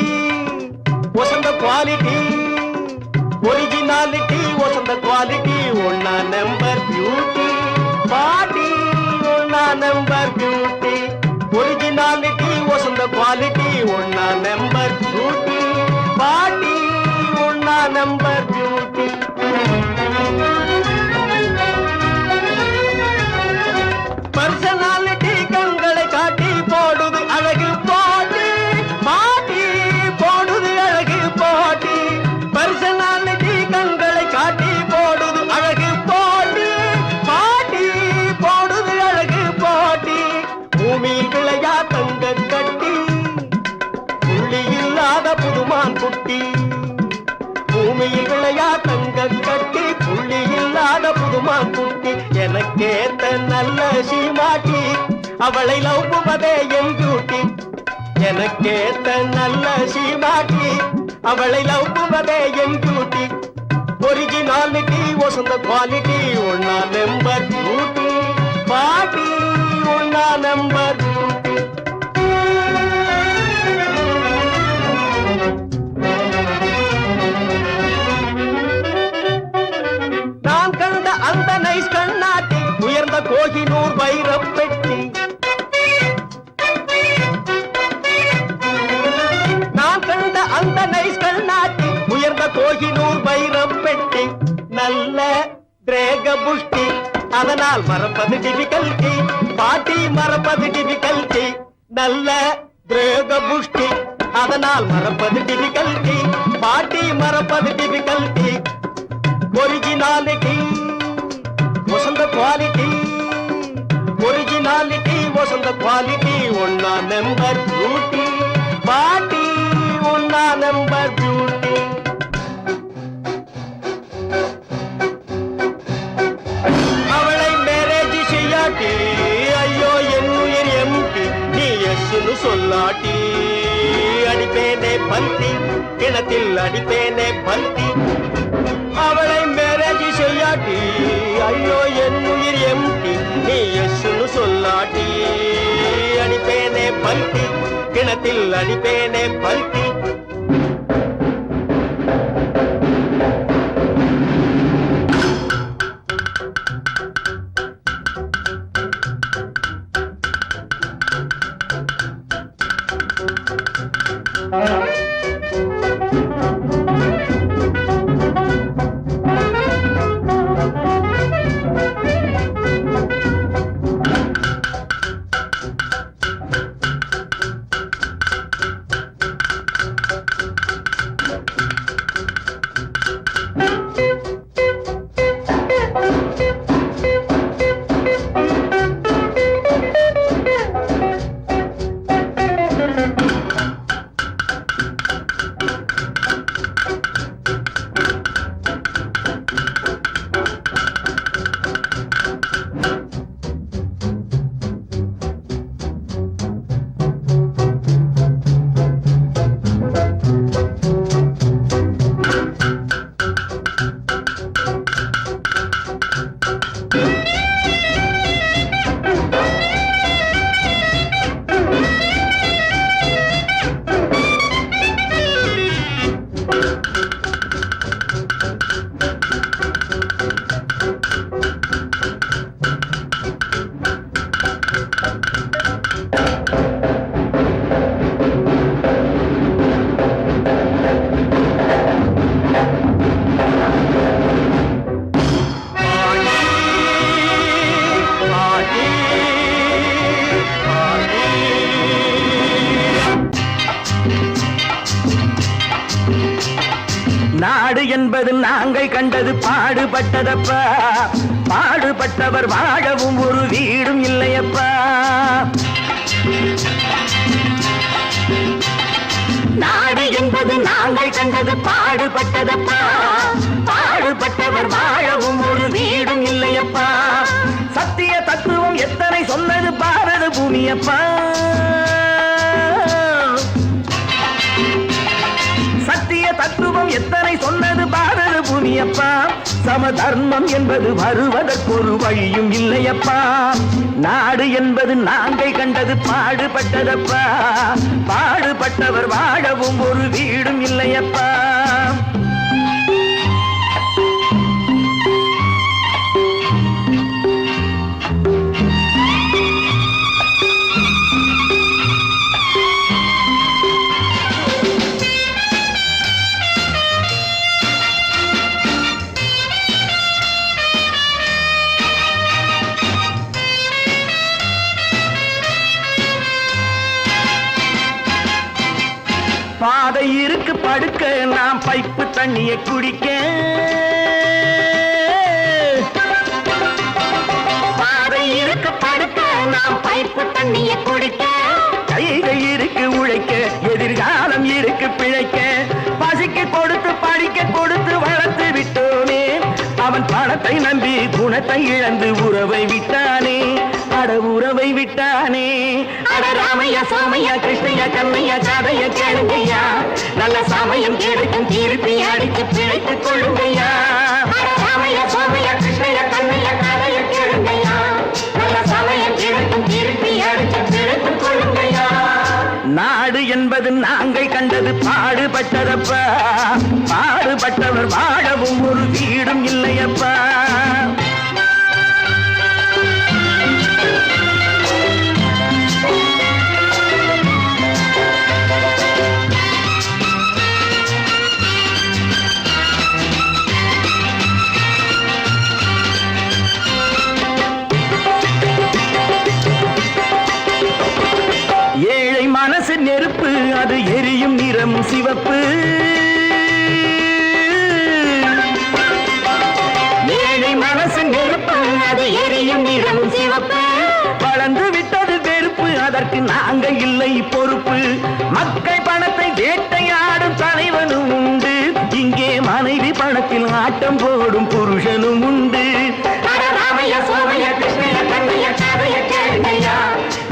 வசந்த குவாலிட்டி ஒரிஜினாலிட்டி வசந்த குவாலிட்டி ஒன்னா நம்பர் பியூட்டி பாட்டி ஒன்னா நம்பர் பியூட்டி ஒரிஜினாலிட்டி வசந்த குவாலிட்டி ஒன்னா நம்பர் பியூட்டி பாட்டி ஒன்னா நம்பர் பியூட்டி பர்சனாலிட்டி கண்களை காட்டி போடுது அழகு போட்டி மாட்டி போடுது அழகு போட்டி பர்சனாலிட்டி கண்களை காட்டி போடுது அழகு போட்டி மாட்டி போடுது அழகு போட்டி பூமியில் விளையா தங்க கட்டி புள்ளி இல்லாத புதுமான் குட்டி பூமியில் விளையா தங்க கட்டி புள்ளி இல்லாத புதுமான் குட்டி எனக்கேத்த நல்ல சீமாட்டி அவளை லவ்வுவதே என் டியூட்டி எனக்கேத்த நல்ல சீமாட்டி அவளை லவ்வுவதே என் டியூட்டி ஒரிஜினாலிட்டி வசந்த குவாலிட்டி ஒன்னா நம்பர் பியூட்டி பாட்டி ஒன்னா நம்பர் பியூட்டி நான் கண்ட அந்த நைஸ் கண்ணாட்டி உயர்ந்த கோகினூர் வைரப் பெட்டி நான் கண்ட அந்த நைஸ் கண்ணாட்டி உயர்ந்த கோகினூர் வைரப் பெட்டி நல்ல திரேக புஷ்டி அதனால் மறப்பது டிபிகல்டி பாட்டி மறப்பது டிபிகல்டி நல்ல திரேக புஷ்டி அதனால் மறப்பது டிபிகல்டி பாட்டி மறப்பது டிபிகல்டி ஒரிஜினாலிட்டி வசந்த குவாலிட்டி ஒரிஜினாலிட்டி வசந்த குவாலிட்டி ஒன்னா நம்பர் பியூட்டி பாட்டி ஒன்னா நம்பர் பியூட்டி அவளை மேரேஜ் செய்யாட்டி ஐயோ என் உயிர் எம்டி நீ எஸ்னு சொல்லாட்டி அடிப்பேனே பல்தி கிணத்தில் அடிப்பேனே பல்தி அவளை மேரேஜ் செய்யாட்டி ஐயோ என் உயிர் எம்டி நீ எஸ்னு சொல்லாட்டி அடிப்பேனே பல்தி கிணத்தில் அடிப்பேனே பல்தி என்பது நாங்கள் கண்டது பாடுபட்டதப்பா, பாடுபட்டவர் வாழவும் ஒரு வீடும் இல்லையப்பா. நாடு என்பது நாங்கள் கண்டது பாடுபட்டதப்பா, பாடுபட்டவர் வாழவும் ஒரு வீடும் இல்லையப்பா. சத்திய தத்துவம் எத்தனை சொன்னது பாரத பூமியப்பா, சத்திய தத்துவம் எத்தனை சொன்னது பாரத பூமியப்பா. சமதர்மம் என்பது வருவதற்கொரு வழியும் இல்லையப்பா. நாடு என்பது நாங்கள் கண்டது பாடுபட்டதப்பா, பாடுபட்டவர் வாழவும் ஒரு வீடும் இல்லையப்பா. பாதை இருக்கு படுக்க, நாம் பைப்பு தண்ணியை குடிக்க. பாதை இருக்கு படுக்க, நாம் பைப்பு தண்ணியை குடிக்க. கைகள் இருக்கு உழைக்க, எதிர்காலம் இருக்கு பிழைக்க. பசிக்கு கொடுத்து படிக்க கொடுத்து வளர்த்து விட்டோமே, அவன் பணத்தை நம்பி குணத்தை இழந்து உறவை விட்டானே, அட உறவை விட்டானே. அட ராமையா சோமையா கிருஷ்ணையா கண்ணையா கதைய கேளுங்கய்யா, நல்ல சமயம் கிடைக்கும் திருப்பி அடித்து பிழைத்துக் கொள்ளுங்கய்யா. ராமையா சோமையா கிருஷ்ணையா கண்ணையா கதைய கேளுங்கய்யா, நல்ல சமயம் கிடைக்கும் திருப்பி அடித்து பிழைத்துக் கொள்ளுங்கய்யா. நாடு என்பது நாங்கள் கண்டது பாடுபட்டதப்பா, பாடுபட்டவர் வாழவும் ஒரு வீடும் இல்லையப்பா. ஏழை மனசு நெருப்பு, அது எரியும் நிறம் சிவப்பு. ஏழை மனசு நெருப்பு, அது எரியும் நிறம் சிவப்பு. வளர்ந்து விட்டது வெறுப்பு, அதற்கு நாங்கள் இல்லை பொறுப்பு. மக்கள் பணத்தை வேட்டையாடும் தலைவனும் உண்டு, இங்கே மனைவி பணத்தில் ஆட்டம் போடும் புருஷனும் உண்டு. ராமையா சோமையா கிருஷ்ணையா கண்ணையா கதைய கேளுங்கய்யா,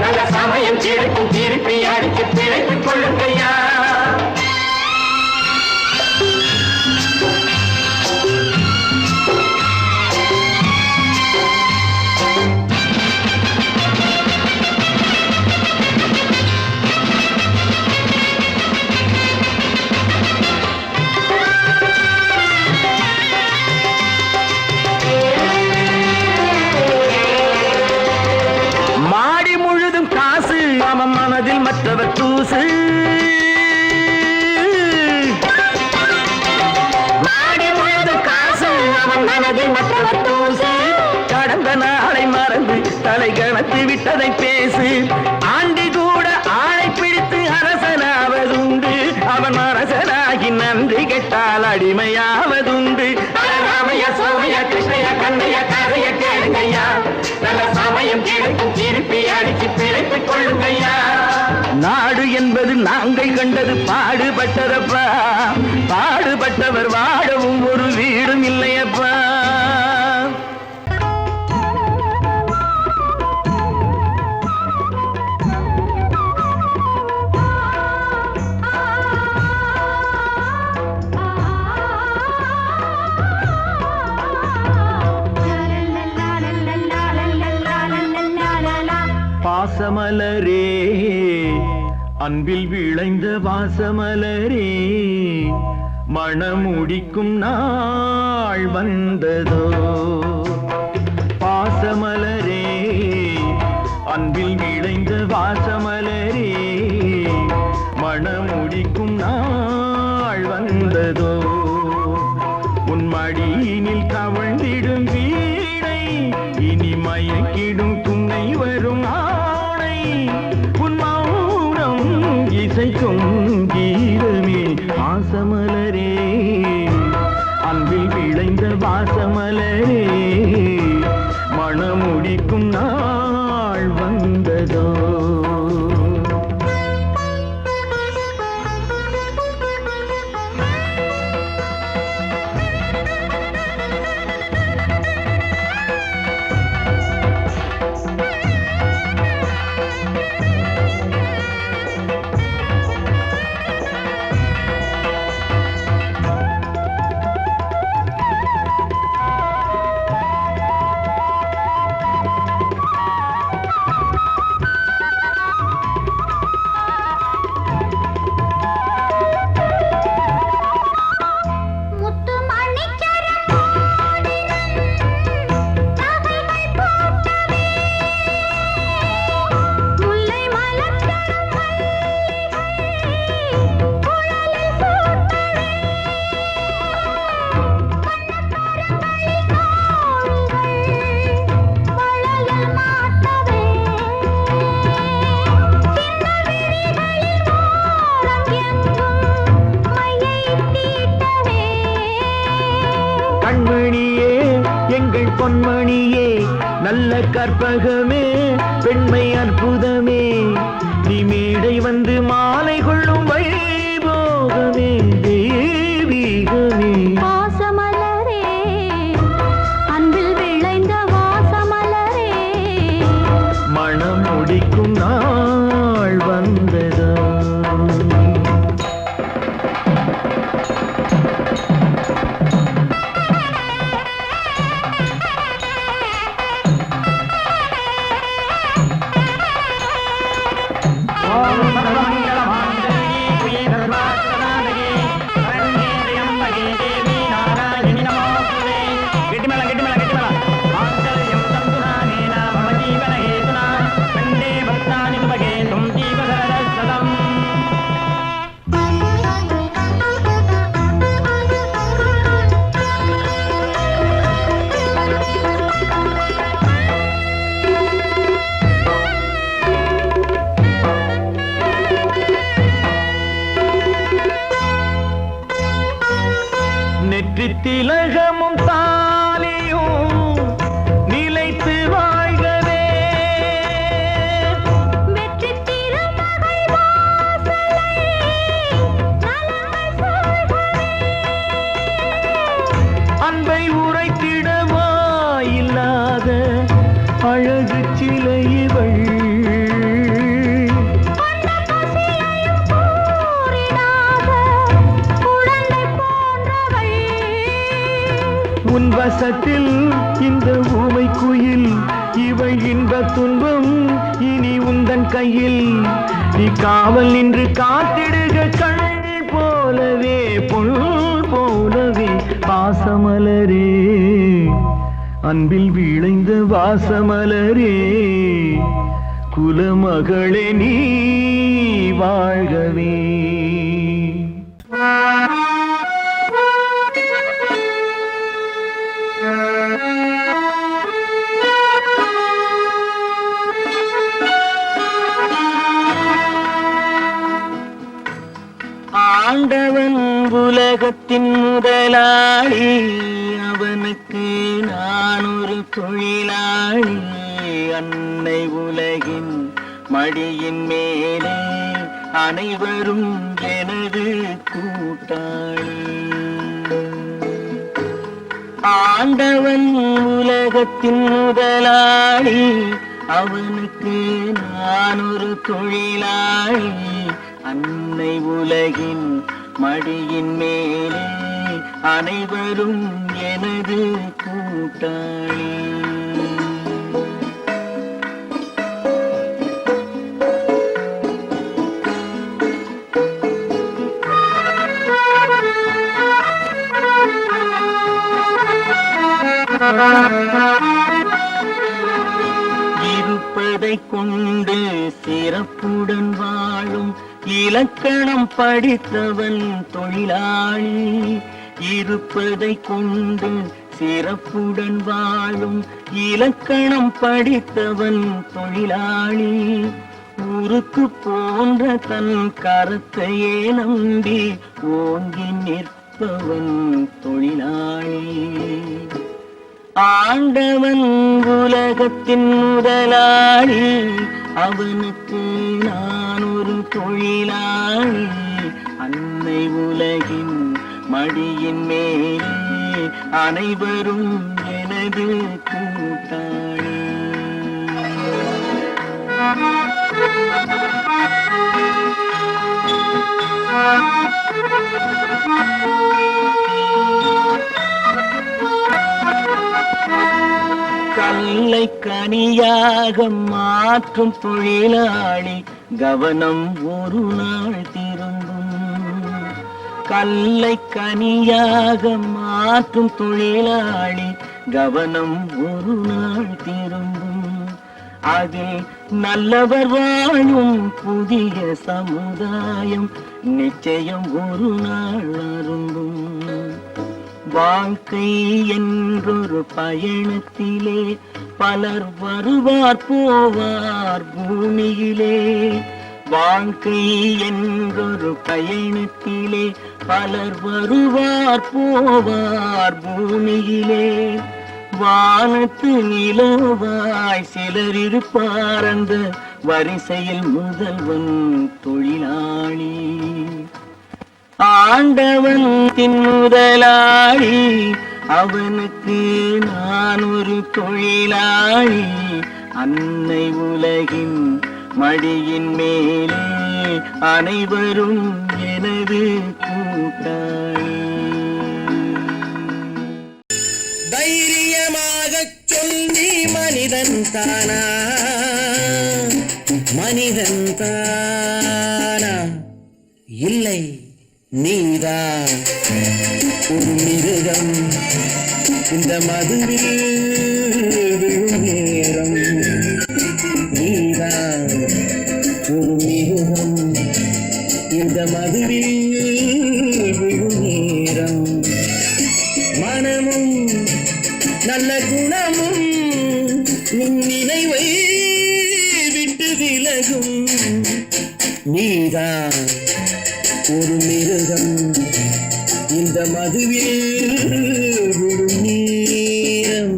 நல்ல சமயம் கிடைக்கும் திருப்பி அடித்து பிழைத்துக் கொள்ளுங்கய்யா. மாடி முழுதும் காசு, அவன் மனதில் மற்றவர் தூசு. மாடி முழுதும் காசு, அவன் மனதில் மற்றவர் தூசு. கடந்த நாளை மறந்து தலை கணத்து விட்டதை பேசு. ஆண்டி கூட ஆளை பிடித்து அரசனாவதுண்டு, அவன் அரசனாகி நன்றி கெட்டால் அடிமையாவதுண்டு. ராமையா சோமையா கிருஷ்ணையா கண்ணையா கதைய கேளுங்கய்யா, நல்ல சமயம் கிடைக்கும் திருப்பி அடித்து பிழைத்துக் கொள்ளுங்கய்யா. நாடு என்பது நாங்கள் கண்டது பாடுபட்டதப்பா, பாடுபட்டவர் வாழவும் ஒரு வீடும் இல்லையப்பா. பாசமலரே, அன்பில் விளைந்த வாசமலரே, மணமுடிக்கும் நாள் வந்ததோ. பாசமலரே, அன்பில் விளைந்த வாசமலரே, மணமுடிக்கும் நாள் வந்ததோ. உன் மடியினில் கவழ்ந்திடும் வீணை, இனி மயக்கிடும் துணை வரும் ஆணை. உன் மௌனம் இசைக்கும் கீதமே பாசமலரே, பாசமலரே மணமுடிக்கும் நாள் வந்ததோ கண்மணியே எங்கள் பொன்மணியே நல்ல கற்பகமே பெண்மை அற்புதமே நீ மேடை வந்து மாலை கொள்ளும் வைபோகமே தெய்வீகமே வாசமலரே அன்பில் விளைந்த வாசமலரே மணம் முடிக்கும் நாள் வந்ததோ திலகமும் தாலியும் நிலைத்து வாழ்கவே வெற்றி திருமகள் வாசலை அன்பை உரைத்திடவாயில்லாத அழகு சிலை இவள் உன் வசத்தில் இந்த ஊமை குயில் இவள் இன்ப துன்பம் இனி உந்தன் கையில் நீ காவல் நின்று காத்திடுக கண் போலவே பொன் போலவே பாசமலரே அன்பில் விளைந்த வாசமலரே குலமகளே நீ வாழ்கவே ஆண்டவன் உலகத்தின் முதலாளி அவனுக்கு நான் ஒரு தொழிலாளி அன்னை உலகின் மடியின் மேலே அனைவரும் எனது கூட்டாளி ஆண்டவன் உலகத்தின் முதலாளி அவனுக்கு நான் ஒரு தொழிலாளி அன்னை உலகின் மடியின் மேலே அனைவரும் எனது கூட்டாளி இருப்பதை கொண்டு சிறப்புடன் வாழும் இலக்கணம் படித்தவன் தொழிலாளி இருப்பதை கொண்டு சிறப்புடன் வாழும் இலக்கணம் படித்தவன் தொழிலாளி ஊருக்கு போன்ற தன் கருத்தையே நம்பி ஓங்கி நிற்பவன் தொழிலாளி ஆண்டவன் உலகத்தின் முதலாளி, அவனுக்கு நான் ஒரு தொழிலாளி. அன்னை உலகின் மடியின் மேலே அனைவரும் எனது கூட்டாளி. கல்லை கனியாக மாற்றும் தொழிலாளி, கவனம் ஒரு நாள் திரும்பும். கல்லை கனியாக மாற்றும் தொழிலாளி, கவனம் ஒரு நாள் திரும்பும். அதில் நல்லவர் வாழும் புதிய சமுதாயம் நிச்சயம் ஒரு நாள் அரும்பும். வாழ்க்கை என்றொரு பயணத்திலே பலர் வருவார் போவார் பூமியிலே. வாழ்க்கை என்றொரு பயணத்திலே பலர் வருவார் போவார் பூமியிலே. வானத்து நிலவாய் சிலர் இருப்பார், அந்த வரிசையில் முதல்வன் தொழிலாளி. ஆண்டவன் முதலாளி, அவனுக்கு நான் ஒரு தொழிலாளி. அன்னை உலகின் மடியின் மேலே அனைவரும் எனது கூட்டாளி. தைரியமாகச் சொல், நீ மனிதன் தானா? மனிதன் தானா? இல்லை, நீதான் ஒரு மிருகம். இந்த மதுவில் விழும் நேரம் நீதான் ஒரு மிருகம். இந்த மதுவில் விழும் நேரம் மனமும் நல்ல குணமும் உன் நினைவை விட்டு விலகும். நீதான் ஒரு மிருகம். இந்த மதுவில் விழும் நேரம்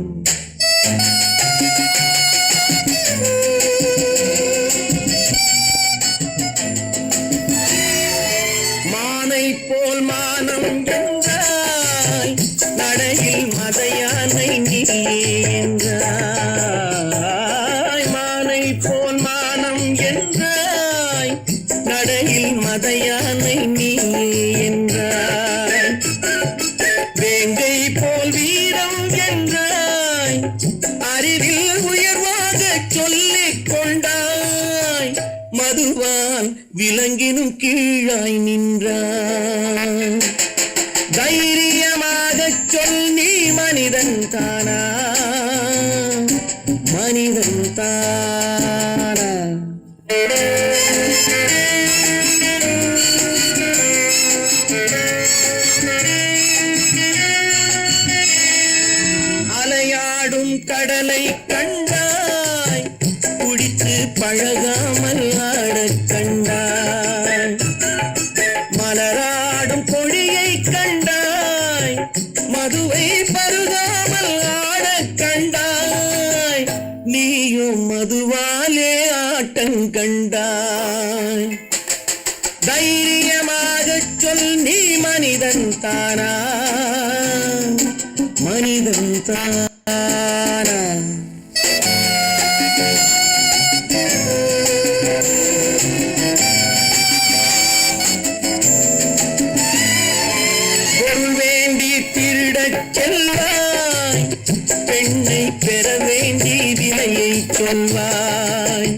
மானை போல் மானம் என்றாய், நடையில் மதையானை நீ என்றாய். மானை போல் மானம் என்றாய், நடையில் மதையானை நீ என்றாய். வேங்கை போல் வீரம் என்றாய், அறிவில் உயர்வாக சொல்லிக் கொண்டாய். மதுவால் விலங்கினும் கீழாய் நின்றாய். தைரியமாகச் சொல், நீ மனிதன் தானா? மனிதன் தானா? அலையாடும் கடலை கண்டாய், குடித்து பழகாமல் ஆடக் கண்டாய். மலராடும் கொடியை கண்டாய், மதுவை பருகாமல் ஆடக் கண்டாய். நீயும் மதுவாலே ஆட்டம் கண்டாய். தைரியமாகச் சொல், நீ மனிதன் தானா? மனிதன் தானா? பொருள் வேண்டி திருடச் செல்வாய், பெண்ணை பெற வேண்டி விலையை சொல்வாய்.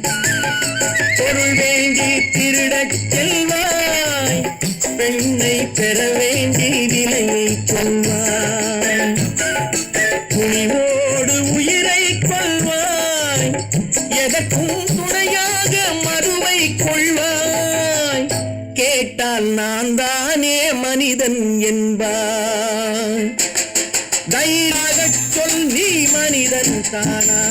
பொருள் வேண்டி திருடச் செல்வாய், பெண்ணை பெற வேண்டி விலையை சொல்வாய். துணிவோடு உயிரை கொள்வாய், எதற்கும் துணையாக மறுவை கொள்வாய். கேட்டால் நான் தானே மனிதன் என்பாய். தைரியமாகச் சொல், நீ மனிதன் தானா?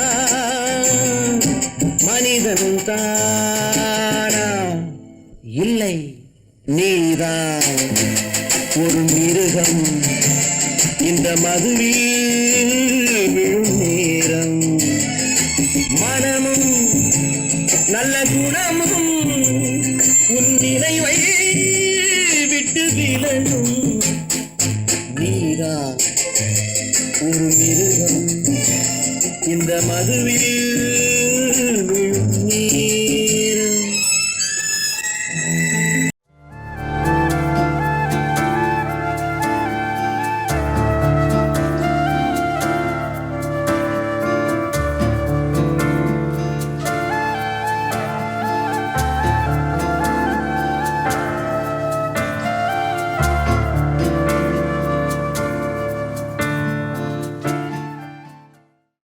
மனிதன் தானா? இல்லை, நீதான் ஒரு மிருகம். இந்த மதுவில் மனமும் நல்ல குணமும் உன் நினைவை விட்டு விலகும் நீரா ஒரு மிருகம் இந்த மதுவில் விழும் நீ